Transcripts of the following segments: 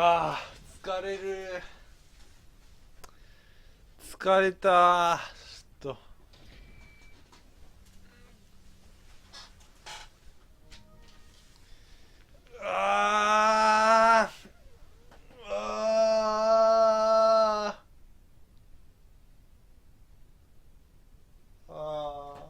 あ疲れる。疲れた。ちょっと。あーあーあ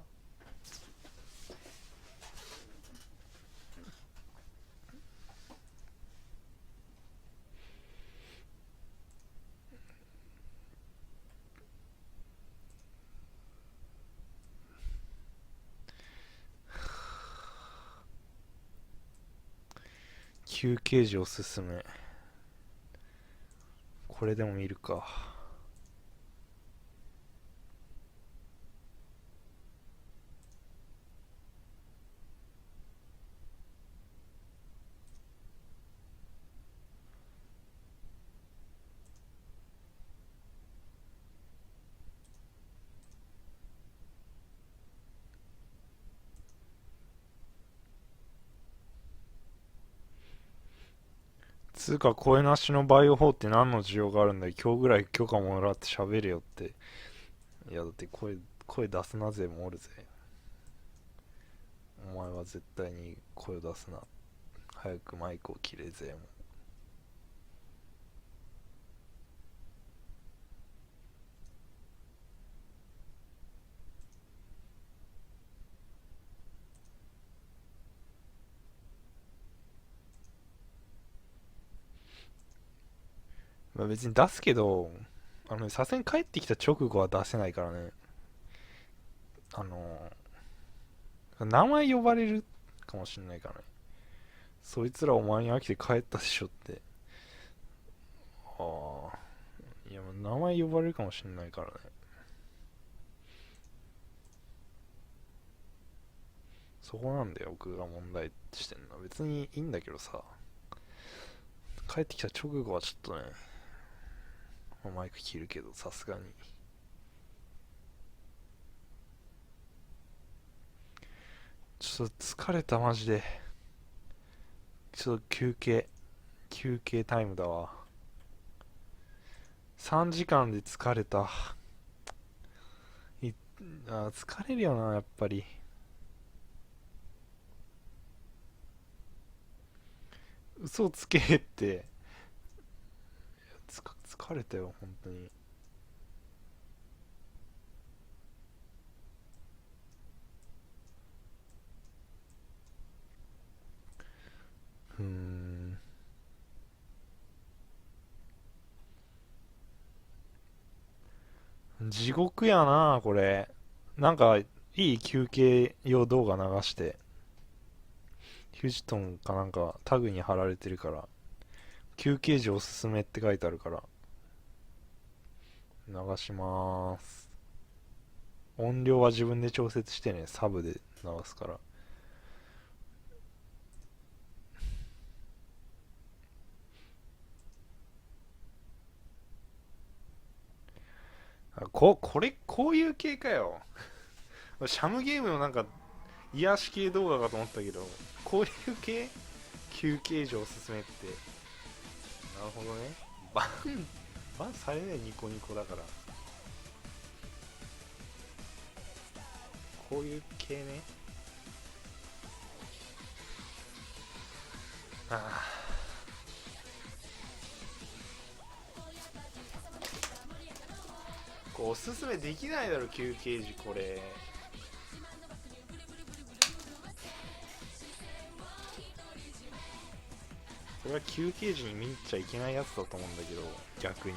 休憩時おすすめ。これでも見るか。つうか声なしのバイオ法って何の需要があるんだよ。今日ぐらい許可もらって喋れよって。いやだって声出すなぜもおるぜ。お前は絶対に声を出すな。早くマイクを切れぜ。もまあ別に出すけど、さすがに帰ってきた直後は出せないからね。あの名前呼ばれるかもしんないからね。そいつらお前に飽きて帰ったでしょって。ああ、いや、名前呼ばれるかもしんないからね。そこなんだよ、僕が問題してんのは。別にいいんだけどさ、帰ってきた直後はちょっとね、マイク切るけど、さすがに。ちょっと疲れた、マジで。ちょっと休憩タイムだわ。3時間で疲れた。い疲れるよな、やっぱり。嘘つけって。疲れたよ、本当に。うーん。地獄やな、これ。なんか、いい休憩用動画流して、ヒュージトンかなんかタグに貼られてるから、休憩時おすすめって書いてあるから、流しまーす。音量は自分で調節してね、サブで流すから。こういう系かよ。シャムゲームのなんか、癒し系動画かと思ったけど、こういう系休憩時おすすめって。なるほどね。バン、バンされないニコニコだから。こういう系ね。ああ。こうおすすめできないだろ、休憩時これ。これは休憩時に見ちゃいけないやつだと思うんだけど、逆に。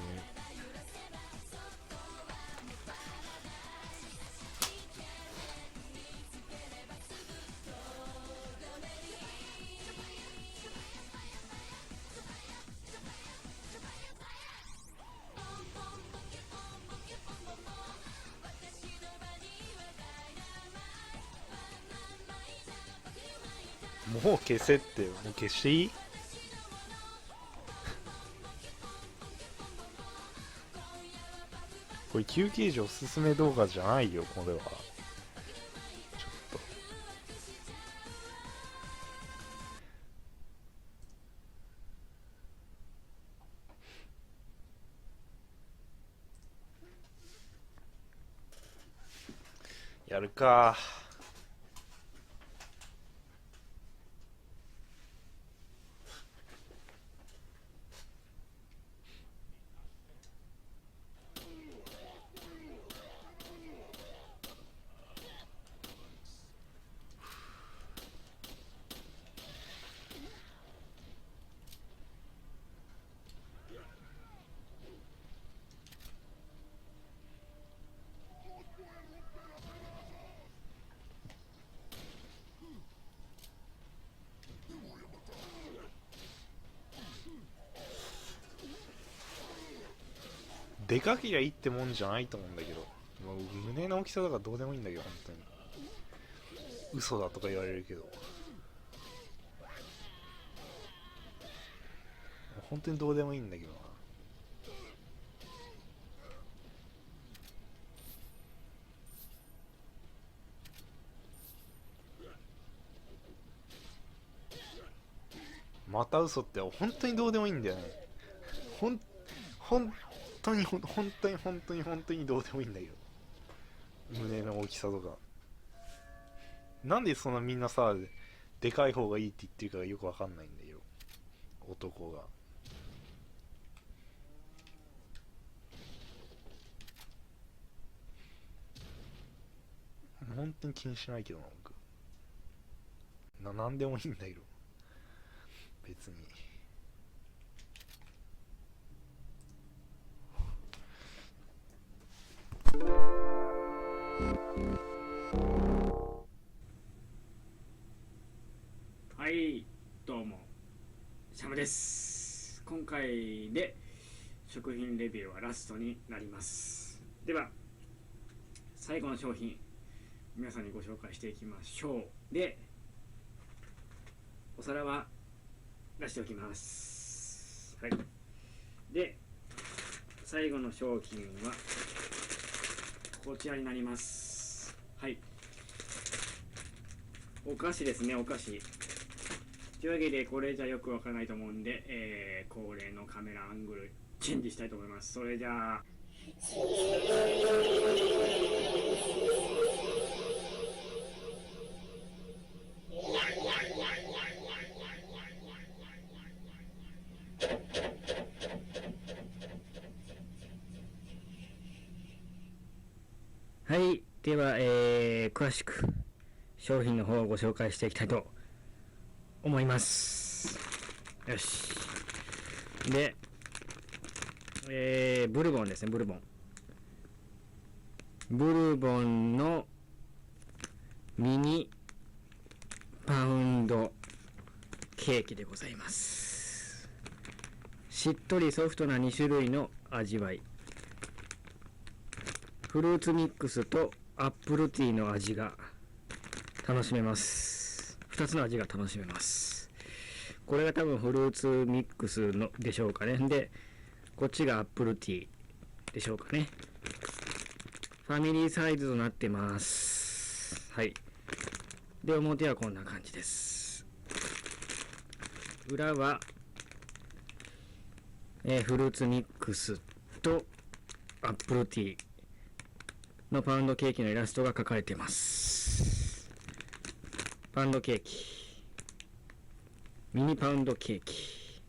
もう消せって、もう消していい？これ休憩時おすすめ動画じゃないよ、これは。ちょっと。やるか。でかけりゃいいってもんじゃないと思うんだけど、もう胸の大きさとかどうでもいいんだけど、本当に嘘だとか言われるけど、本当にどうでもいいんだけどな。また嘘って本当にどうでもいいんだよね。本当に本当にどうでもいいんだけど、胸の大きさとか。なんでそんなみんなさ、でかい方がいいって言ってるかがよくわかんないんだけど、男が。本当に気にしないけどな、僕。なんでもいいんだけど、別に。はい、どうも、シャムです。今回で食品レビューはラストになります。では、最後の商品、皆さんにご紹介していきましょう。で、お皿は出しておきます。はい。で、最後の商品はこちらになります。はい。お菓子ですね、お菓子。というわけで、これじゃよくわからないと思うんで、恒例のカメラアングルチェンジしたいと思います。それじゃあ、はい、では、詳しく商品の方をご紹介していきたいと思います。よし。で、ブルボンですね、ブルボン。ブルボンのミニパウンドケーキでございます。しっとりソフトな2種類の味わい。フルーツミックスとアップルティーの味が楽しめます。2つの味が楽しめます。これが多分フルーツミックスのでしょうかね。で、こっちがアップルティーでしょうかね。ファミリーサイズとなってます。はい。で、表はこんな感じです。裏は、フルーツミックスとアップルティーのパウンドケーキのイラストが描かれています。パウンドケーキ、ミニパウンドケーキ、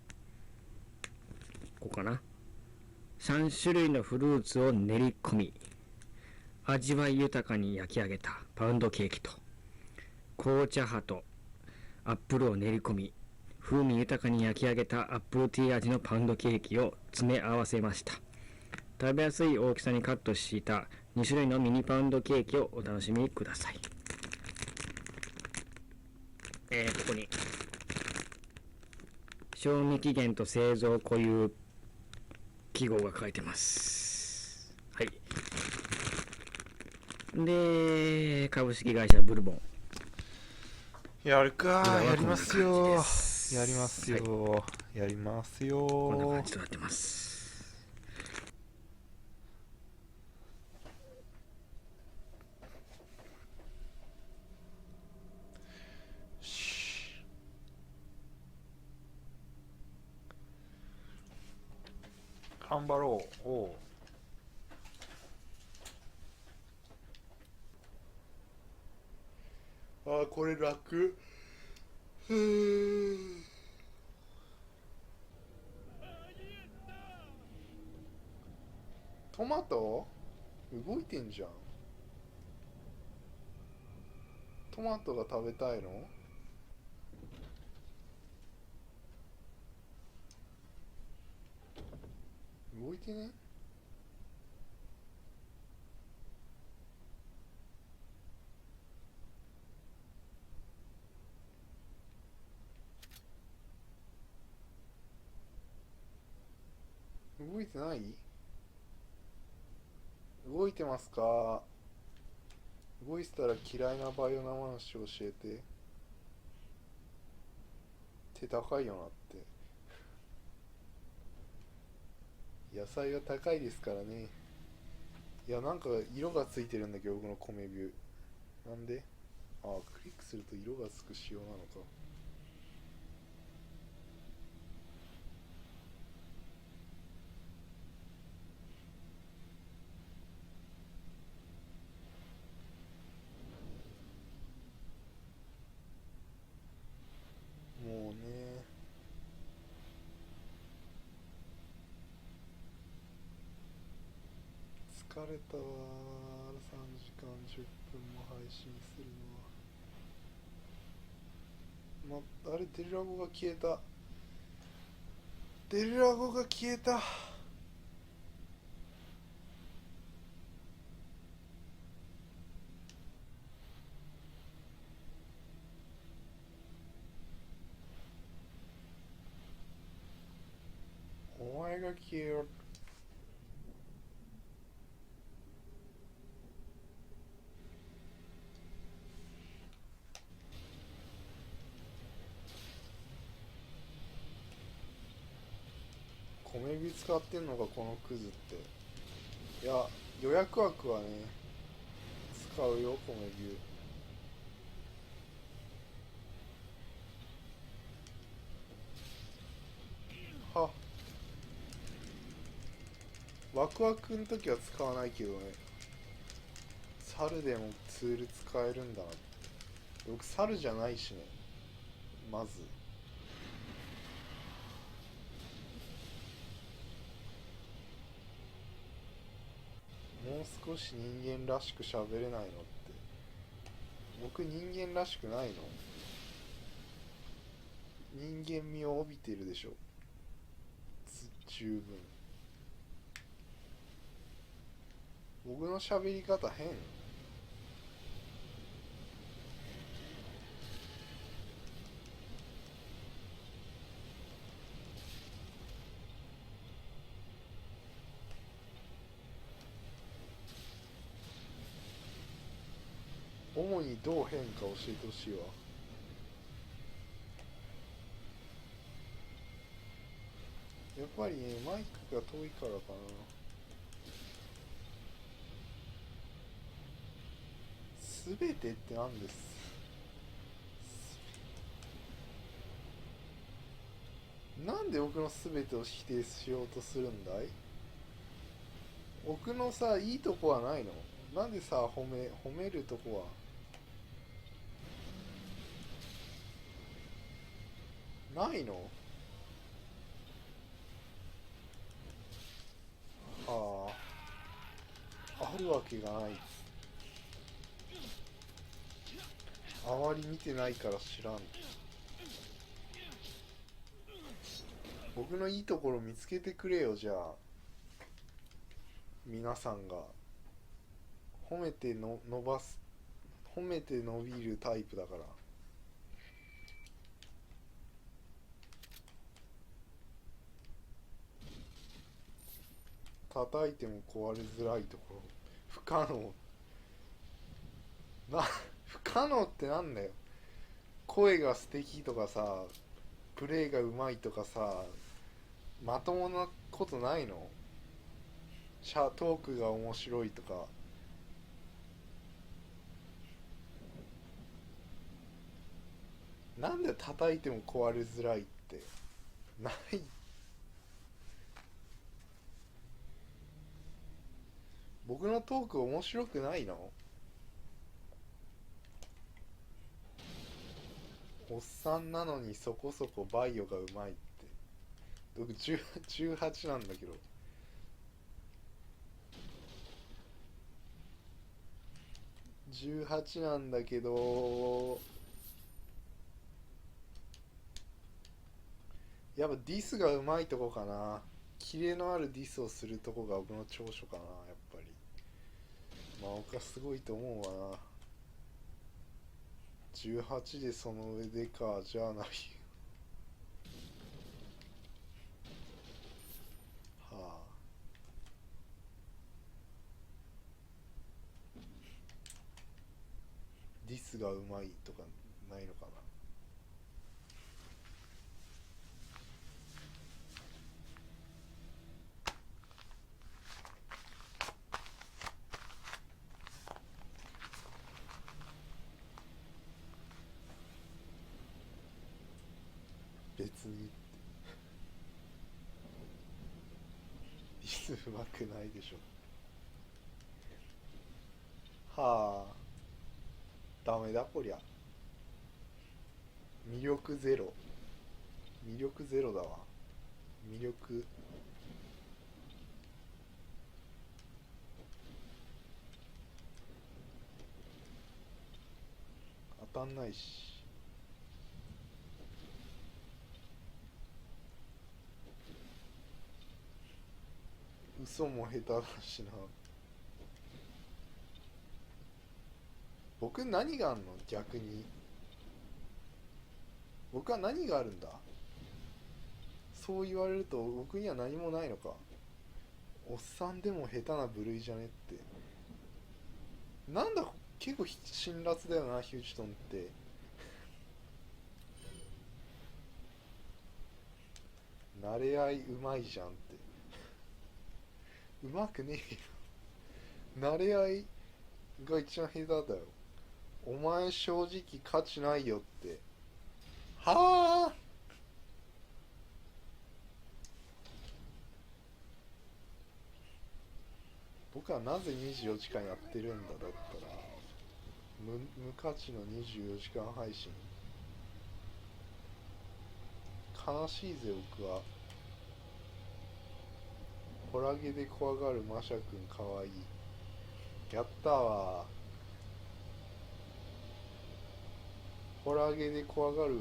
ここかな。3種類のフルーツを練り込み、味わい豊かに焼き上げたパウンドケーキと、紅茶葉とアップルを練り込み、風味豊かに焼き上げたアップルティー味のパウンドケーキを詰め合わせました。食べやすい大きさにカットした2種類のミニパウンドケーキをお楽しみください。ここに賞味期限と製造固有記号が書いてます。はい。で、株式会社ブルボン。やるか。やりますよ。やりやますよ、はい、やりますよ。こんな感じとなってます。頑張ろう。おう。あ、これ楽。ふー。トマト動いてんじゃん。トマトが食べたいの？動いてね。動いてない？動いてますか？動いてたら嫌いなバイオ生話教えて。手高いよなって。野菜は高いですからね。いや、なんか色がついてるんだけど、僕の米ビュー。なんで？ああ、クリックすると色がつく仕様なのか。もうね、疲れたわ。3時間10分も配信するのは。あれ、デルラゴが消えた。デルラゴが消えた。お前が消えろ。米火使ってんのかこのクズって。いや、予約枠はね、使うよ、米火。は、ワクワクの時は使わないけどね。猿でもツール使えるんだな。僕猿じゃないしね。まずもう少し人間らしく喋れないのって。僕人間らしくないの？人間味を帯びてるでしょ。十分。僕の喋り方変？主にどう変か教えてほしいわ。やっぱりね、マイクが遠いからかな。すべてって何です？なんで僕のすべてを否定しようとするんだい？僕のさ、いいとこはないの？なんでさ、褒めるとこはないの？ああ、あるわけがない。あまり見てないから知らん。僕のいいところ見つけてくれよ、じゃあ。皆さんが。褒めての伸ばす、褒めて伸びるタイプだから。叩いても壊れづらいところ。不可能。な、不可能ってなんだよ。声が素敵とかさ、プレーがうまいとかさ、まともなことないの？トークが面白いとか。なんで叩いても壊れづらいってない？僕のトーク面白くないの？おっさんなのにそこそこバイオがうまいって。僕18なんだけど。18なんだけど、やっぱディスがうまいとこかな。キレのあるディスをするとこが僕の長所かな、やっぱり。まあ僕はすごいと思うわな。18でその上でか、じゃあないよ。はあ。ディスがうまいとかないのかな。別にディスうまくないでしょ。はあ。ダメだこりゃ。魅力ゼロ。魅力ゼロだわ。魅力。当たんないし。嘘も下手だしな。僕何があんの逆に。僕は何があるんだ。そう言われると僕には何もないのか。おっさんでも下手な部類じゃねって。なんだ、結構辛辣だよなヒューチトンって。慣れ合いうまいじゃんって。うまくねえよ。慣れ合いが一番下手だよ。お前正直価値ないよって。はあ。僕はなぜ24時間やってるんだ。だったら無価値の24時間配信。悲しいぜ僕は。ホラゲで怖がるマシャくんかわいい。やったわ。ホラゲで怖がる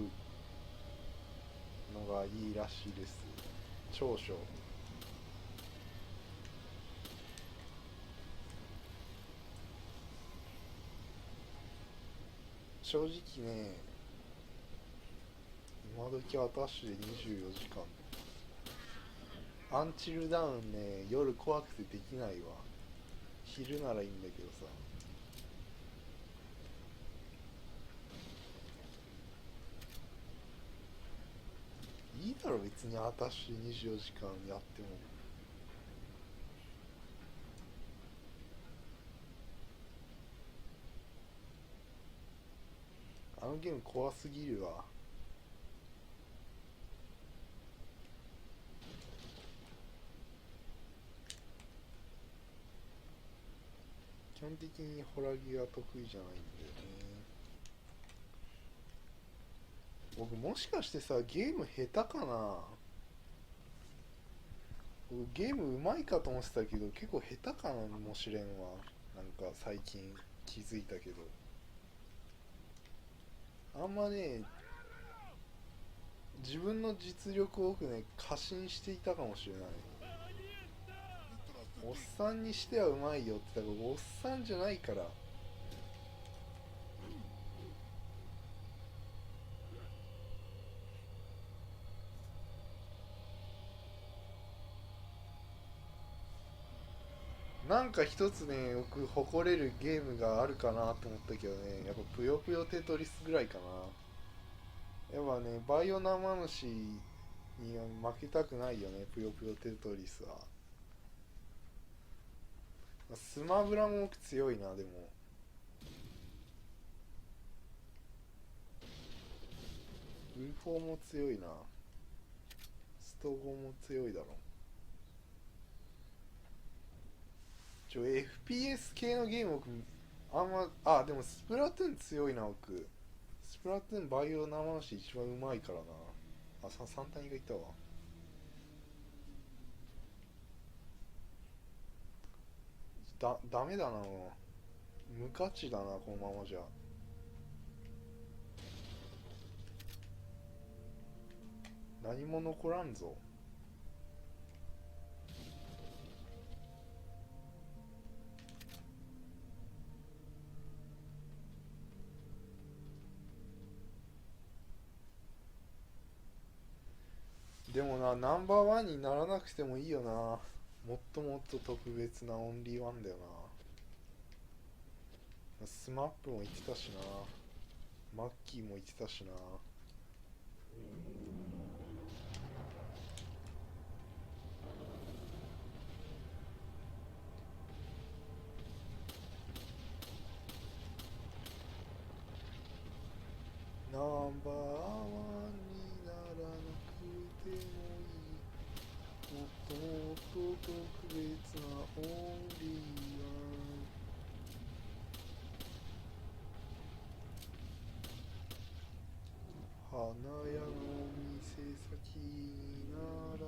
のがいいらしいです。長所。正直ね、今時アタッシュで24時間。アンチルダウンね、夜怖くてできないわ。昼ならいいんだけどさ。いいだろ別にアタッシュ24時間やっても。あのゲーム怖すぎるわ。基本的にホラギが得意じゃないんだよね。僕もしかしてさ、ゲーム下手かな。僕ゲーム上手いかと思ってたけど結構下手かもしれんわ。なんか最近気づいたけど、あんまね、自分の実力を僕ね過信していたかもしれない。おっさんにしてはうまいよって言ったけどおっさんじゃないから。なんか一つね僕誇れるゲームがあるかなと思ったけどね、やっぱぷよぷよテトリスぐらいかな。やっぱねバイオ生虫に負けたくないよね、ぷよぷよテトリスは。スマブラも僕強いな。でもウルフォーも強いな。ストゴも強いだろ。FPS 系のゲーム僕あんま、あでもスプラトゥーン強いな僕。スプラトゥーンバイオ生足一番うまいからな。あ、3単位がいたわ。ダメだな、もう無価値だなこのままじゃ。何も残らんぞ。でもな、ナンバーワンにならなくてもいいよな。もっともっと特別なオンリーワンだよな。スマップも言ってたしな。マッキーも言ってたしな。ナンバーワンにならなくてもいい。もっともっと特別なオンリーワン。花屋の店先に並ん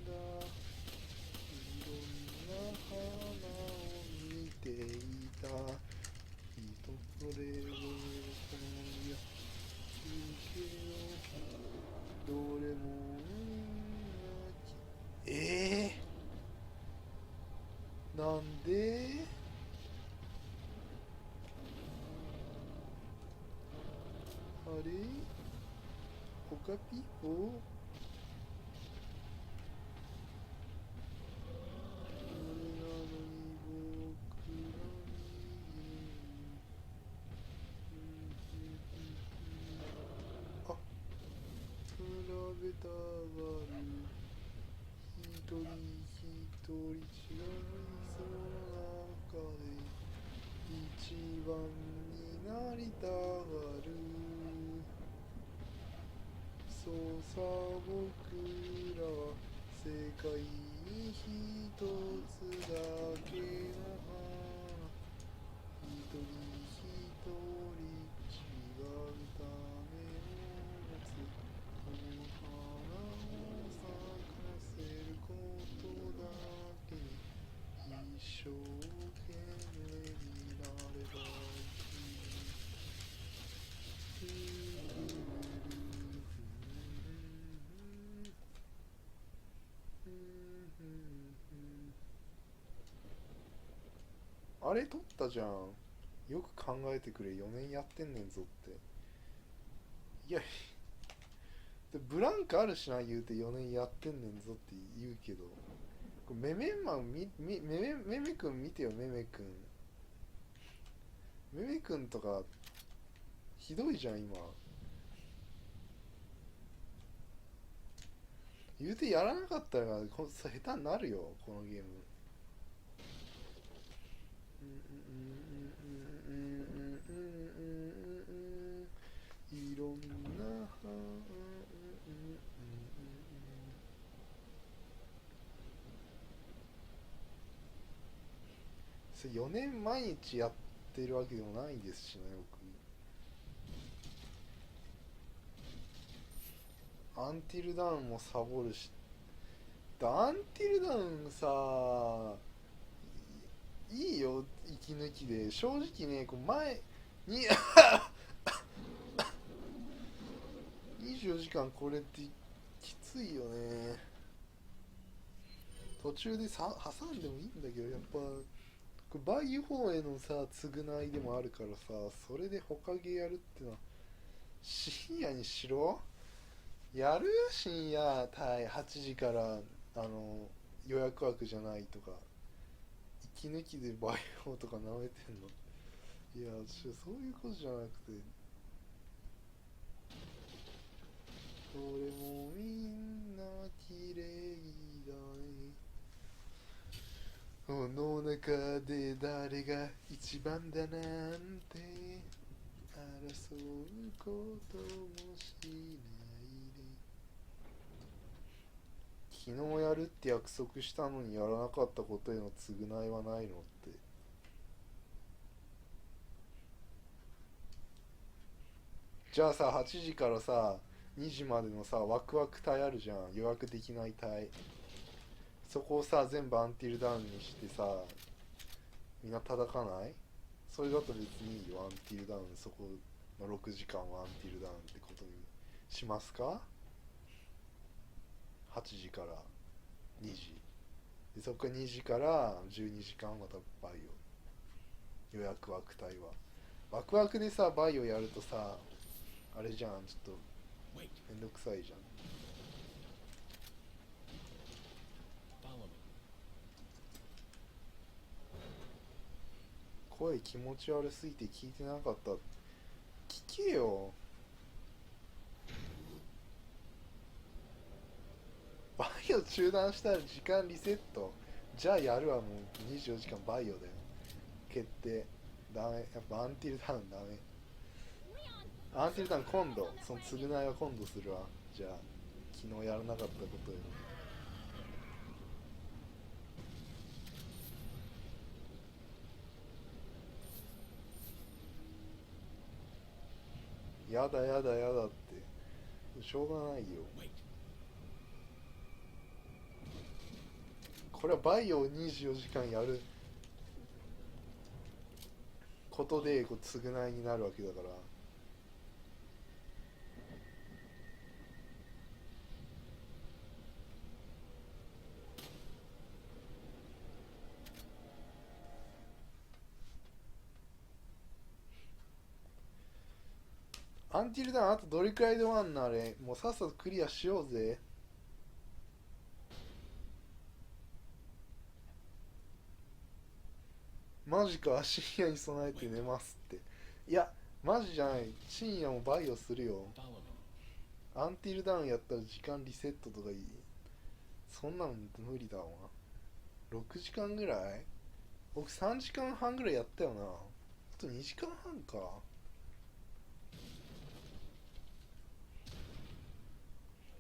だいろんな花を見ていた。人それぞれ好みやけどどれもなんであれ他ピーポーそれなのに僕らにあ、比べたがる一人一人違いその中で一番になりたがる。そうさ僕らは世界に一つだけの花。一人一人違うためを持つ。この花を咲かせることだけに一生懸命になればいい。あれ取ったじゃん。よく考えてくれ、4年やってんねんぞって。いや、ブランクあるしな言うて4年やってんねんぞって言うけど、これメメンマンメメくん見てよ。メメくんとかひどいじゃん今。言うてやらなかったら下手になるよこのゲーム。いろんなそれ4年毎日やってるわけでもないですしね僕。アンティルダウンもサボるし。アンティルダウンさ、いいよ息抜きで。正直ね、こう前に24時間これってきついよね。途中で挟んでもいいんだけど、やっぱバイオへのさ償いでもあるからさ、それでほかげやるってのは深夜にしろ。やる深夜8時から予約枠じゃないとか。息抜きでバイオとか舐めてんの。いやそういうことじゃなくて、どれもみんな綺麗だね。この中で誰が一番だなんて争うこともしないで。昨日やるって約束したのにやらなかったことへの償いはないのって。じゃあさ、8時からさ、2時までのさ、ワクワク帯あるじゃん。予約できない帯。そこをさ、全部アンティルダウンにしてさ、みんな叩かない？それだと別にいいよ、アンティルダウン。そこの6時間はアンティルダウンってことにしますか？ 8 時から2時で、そこから2時から12時間またバイオ予約枠帯はワクワクでさ、バイオやるとさ、あれじゃん、ちょっとめんどくさいじゃん。声気持ち悪すぎて聞いてなかった。聞けよ。バイオ中断したら時間リセット。じゃあやるわ。もう24時間バイオだよ。決定。ダメ。やっぱアンティルダウンダメ。アンティルダウン今度。その償いは今度するわ。じゃあ昨日やらなかったことよ。やだやだやだって。しょうがないよ。これはバイオを24時間やることでこう償いになるわけだから。アンティルダウンあとどれくらいで終わんのあれ。もうさっさとクリアしようぜ。マジか、深夜に備えて寝ますって。いや、マジじゃない。深夜もバイオするよ。アンティルダウンやったら時間リセットとかいい？そんなの無理だわ。6時間ぐらい？僕3時間半ぐらいやったよな。あと2時間半か。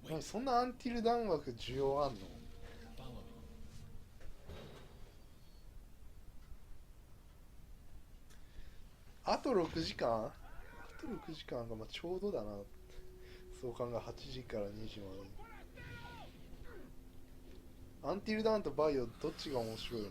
何そんなアンティルダウン枠需要あんの？あと6時間？あと6時間がまあちょうどだな。そう考え8時から2時まで。アンティルダウンとバイオどっちが面白いの？